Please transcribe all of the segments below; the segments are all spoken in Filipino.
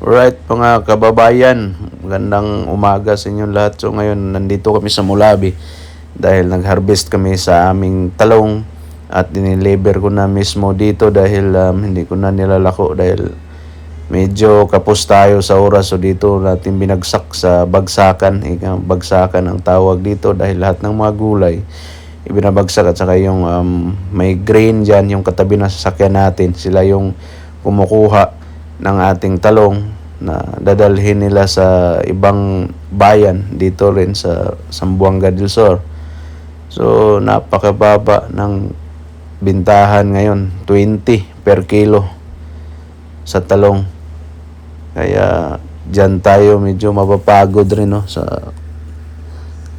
Alright mga kababayan, magandang umaga sa inyong lahat. So ngayon nandito kami sa Mulabi dahil nag-harvest kami sa aming talong at diniliver ko na mismo dito dahil hindi ko na nilalako dahil medyo kapos tayo sa oras. So dito natin binagsak sa bagsakan, bagsakan ang tawag dito dahil lahat ng mga gulay ibinabagsak at saka yung may grain dyan, yung katabi na sasakyan natin, sila yung kumukuha ng ating talong na dadalhin nila sa ibang bayan dito rin sa Zamboanga del Sur. So napakababa ng bintahan ngayon, 20 per kilo sa talong. Kaya dyan tayo medyo mapapagod rin, no, sa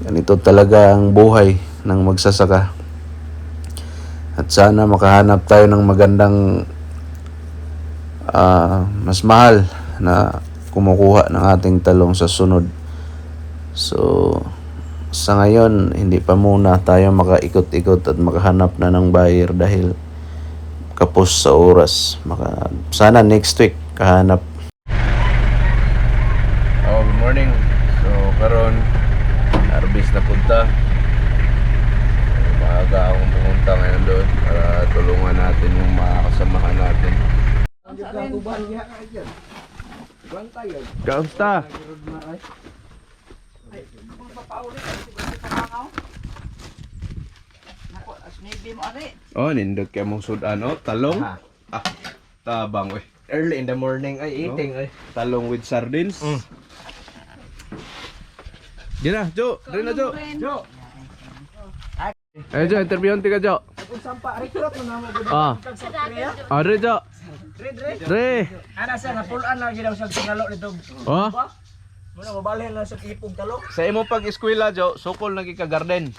ganito talaga ang buhay ng magsasaka. At sana makahanap tayo ng magandang mas mahal na kumukuha ng ating talong sa sunod. So sa ngayon hindi pa muna tayo makaikot-ikot at makahanap na ng buyer dahil kapos sa oras. Sana next week kahanap. Good morning. So karon harvest na punta. Maaga akong pumunta ngayon doon para tulungan natin yung mga kasamahan natin. Kamusta? Oh, nindot kayo mong sudan, oh, talong. Tabang, eh. Early in the morning ay eating ay. Talong with sardines. Diyan na, Jo. Rin na, Jo. Jo. Eh, Jo, interviewin ka, Jo. Kung sampa recruit mo na mo gud. Re, Jo. Re. Ana sa napulan na gid sa tingalo nito. Oh. Muna mabalhin na sa ipog talong. Sa imo pag-eskwela, Jo, sukol lagi ka garden.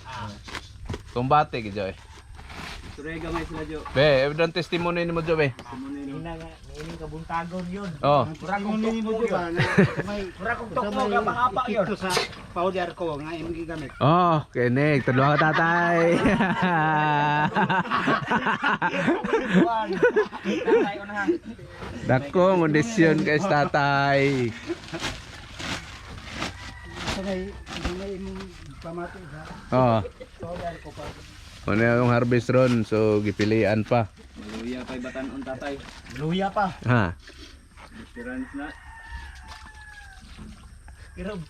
Kumbate gi, Jo. Turay gamay sila Jo. Be, evident testimony nimo, Jo, be. Ining kabuntagon yun. Oh. Mura kong tukmo yun. Mura kong tukmo ka mahapa yun. Ito sa powder ko nga imong gigamit. Oh, kinig. Tudlo ka, tatay. Dako, kondisyon kay tatay. Sanay imong pamati sa Oh. powder ko pa. Ano yung harvest ron, so gipilian pa. Luya kay batanon tatay. Luya pa. Ha. Tirans na. Pero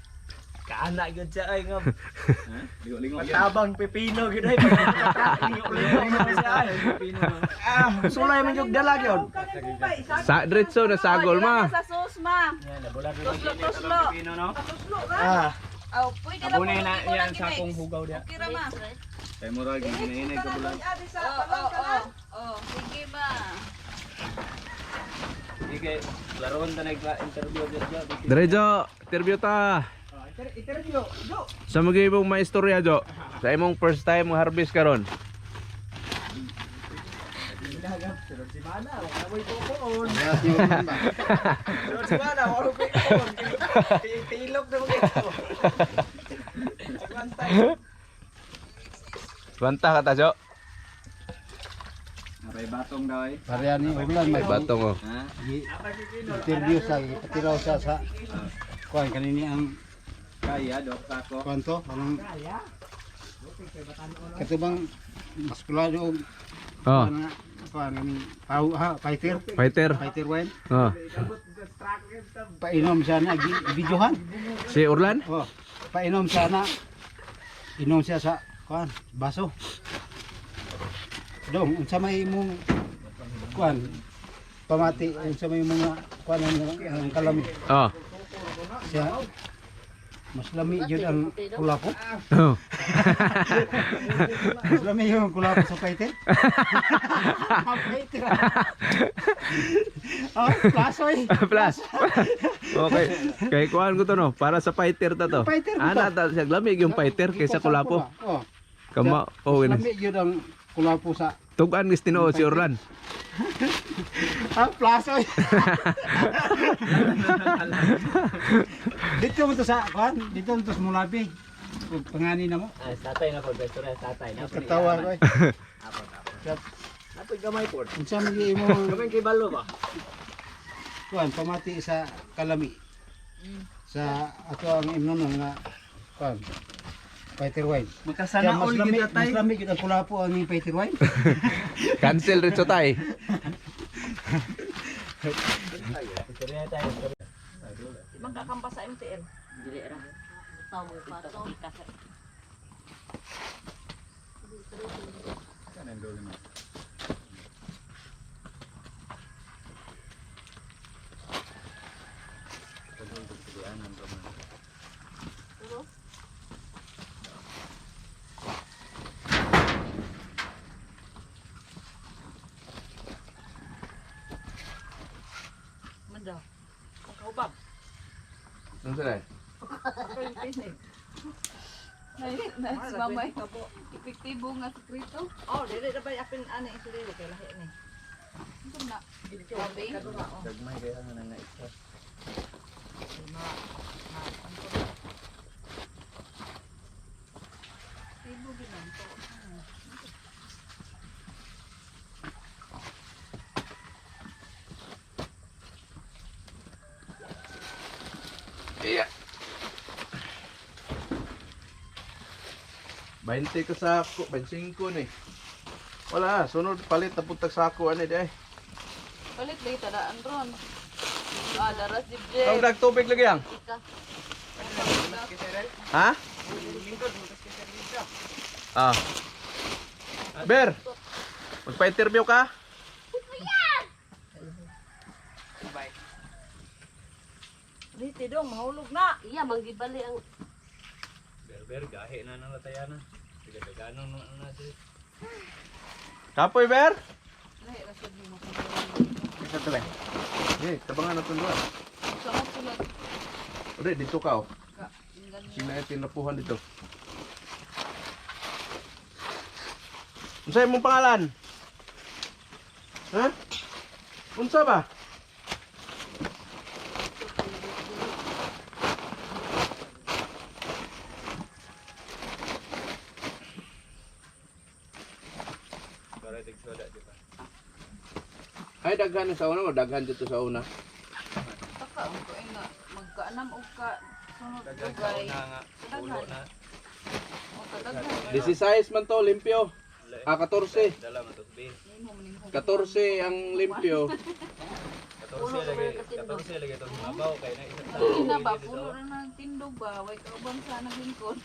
kaana gyud siya ay ngam. Ha? Lingo-lingo. Matabang pepino gyud ay. Lingo-lingo siya ay pepino. Sulay man gyud dala gyud. Sa diretso na sagol ma. Sa sauce ma. Tuslo. Pepino no. Tuslo ka. Oh, pwede na Abunay na yan sa akong hugaw dia. Okay ra ma. Kay murag ginainay ka bulan. Oh, sige ma. Sige, laron ta nag-interview dia. Diretso, interview ta. Interview. Jo. Sa mga imong maistorya, Jo. Sa imong first time mo harvest karon. Sunod si Mana, wala mo'y pupuon. Yes, yung ba. Sunod si Mana, wala mo'y pupuon. Tilog na mga ito. Banta ka ta, Jo. May batong daw eh. Pareha ni ulan may Batong oh. Ha? interview sa patiraw sa kuan kanini ang Kaya, dok ako. kwanto anong katubang maskulado og Oh, kuan fighter fighter. wine Oh. painom siya na videohan. Si Orlan? Oh, painom siya na inom siya sa kuan baso. Dong, unsa may imong kuan pamati unsa may mga kuan ang kalami. Oh. Siya mas lami jud ang kulapo. Oh. Mas lami yung kulapo sa paiter. Paiter. Oh, plasoy. Plus. Okay. Kay kuan ko to no, para sa fighter ta to. Fighter ko to. Ana ta siya lamig yung fighter kaysa kulapo. Oh. Kama oh Mas ini. lami jud ang kulapo sa Tugan gusto tinoo si Orlan. plasoy. Dito mo to sa kuan, dito mo to sa Mulabi. Pangani na mo. Tatay na po, besto na tatay na. Katawa ko. Napoy gamay po. Unsa man gi imo Gamay kay balo ba? kuan pamati sa kalami. Sa ato ang imnon nga kuan fighter wine. Makasana all mas kita tay. lami gid ang kulapo ang imong fighter wine. Cancel rin tay. Magkakampas sa MTL. Dili ra. Tawo pa to. Manda. Kaubab. Ano sila? Si mamay kabo. Epektibo nga sekreto. Oh, dili ra bay apin ani isuli kay lahi ni. Ito na. Sabi. Dagmay kaya nga na isa. Tibo ginan to. Iya. 20 ka sako, 25 ni. Wala, sunod palit na puntag sako ani day. Balik lagi tadaan ron. Daras Kau jibje. nagtubig lagi yang? Ika. Ha? Ah. Ber. Magpa-interview ka? Dito dong mahulog na. Iya manggibali ang Berber gahe na nang latayanan. Tiga-tigano na si. Kapoy Ber? lahi ra sad mo. Isa to ba? Eh, tabangan natin doon. Sama sulat Ore, dito ka oh. ka. Inggan mo. Sina yung tinapuhan dito. Unsa imong pangalan? Ha? Unsa ba? Para tigsoda di ba? Ay, daghan na sa una o daghan dito sa una? Taka ang ko nga magkaanam og ka sunod Dagdag dugay. na nga. Ulo na. O kadaghan. 16 man to, limpyo. Ah, 14. Dala man to be. Nimo maning 14 ang limpyo. 14 lagi. 14 lagi to mabaw kay na isa sa. Hindi na ba pulo na ng tindog ba way kaubang sa naglingkod.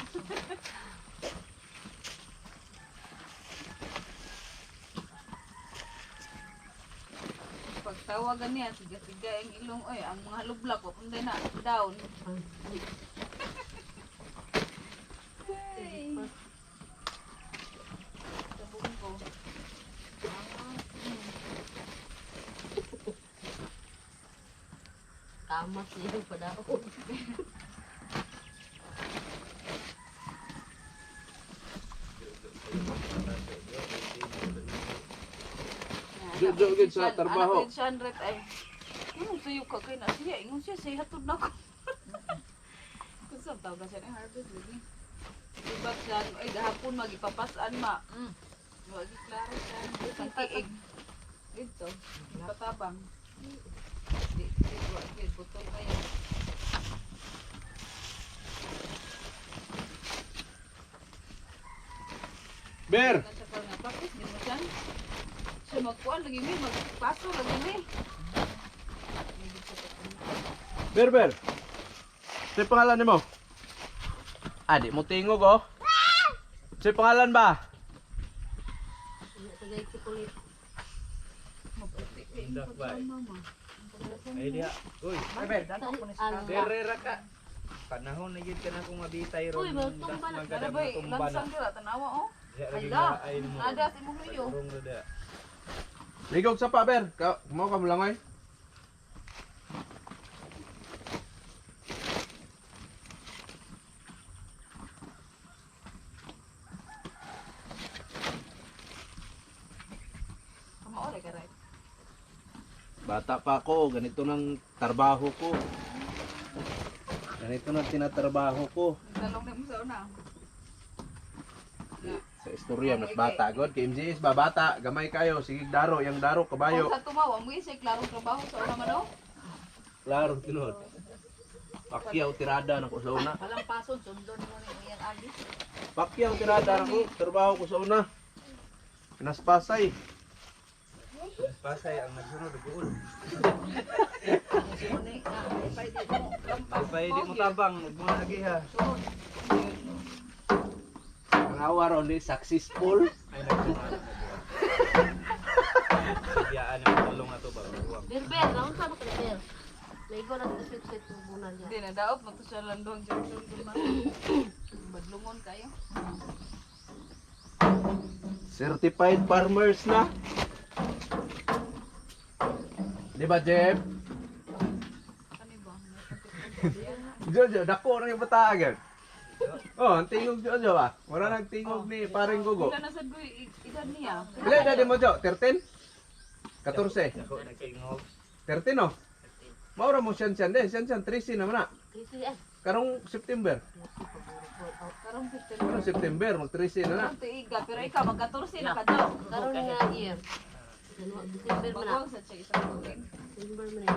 Pagtawagan niya, siga-siga ang ilong, oy, ang mga lublak, papunday na, down. Hey. Sabong ko. Tama siya pa daw. Duduk gid sa trabaho. Anak ko siya, Andret, ay, ingon sa'yo ka kayo na siya, ingon siya, say hatod na ko. Kung saan tawag na siya ng harvest, lagi. Ibag siya, ay, gahapon magipapasaan, ma. Wagi klaro siya, ang kiig. Ito, patabang. Di, wagi, butol na yan. Ber, Kasi pa nga, bakit, di mo siya? Siya magkuhan, lagi may, magpaso, lagi may. Ber. Sa pangalan nimo? Di mo tingog oh. Sa pangalan ba? Tagay si kulit. Indak ba? Ay dia. Uy, Ang Guerrera ka. Panahon na yun ka na kung mabitay ron. Uy, baltong ba na? Ada ba, lansang dira, tanawa, oh. Ala, Ada, si mo riyo. Ligog sa pa, Ber. Mo ka mulangoy. Kamaore ka, right? Bata pa ako, ganito nang trabaho ko. Ganito nang tinatrabaho ko. Talong na mo sa una. Sa istorya, mas bata god. Kay MJS ba bata, gamay kayo. Sige daro, yang daro, kabayo. Kung sa tumawa, mo isay klarong trabaho sa una man, oh. Klaro tinuod. Pakyaw tirada na ko sa una. Walang pasod, sundon mo ni iyang agi. Pakyaw tirada na ko. Trabaho ko sa una. Pinaspasay. Pasay ang nagsunod doon. Suni nga, pwede mo. Ay di mo tabang, nagmuna lagi ha. Ang awa ron di successful. Ay nagsunod. Biyaan ang tulong ato ba? Berber, naon sa mga berber. Lego na sa sit muna niya. Hindi na daot, matusya lang doon. Badlungon kayo. Certified farmers na. Di ba, Jeff? Kani ba? Jojo, dako na yung batagan. Oh, ang tingog Jojo ba? Wala nang tingog ni paring Gugo. Wala na sa guy, edad niya. Ilan edad mo, Jo? 13? 14? 13 no? Maura mo siyan din. Siyan 13 naman na. Kasi ah. Karong September. Karong 15. Karong September, mag-13 na na. Karong tiiga, pero ikaw mag-14 na ka daw. Karon nga year. December man na. Bagwag sa siya isang bulan. December man na.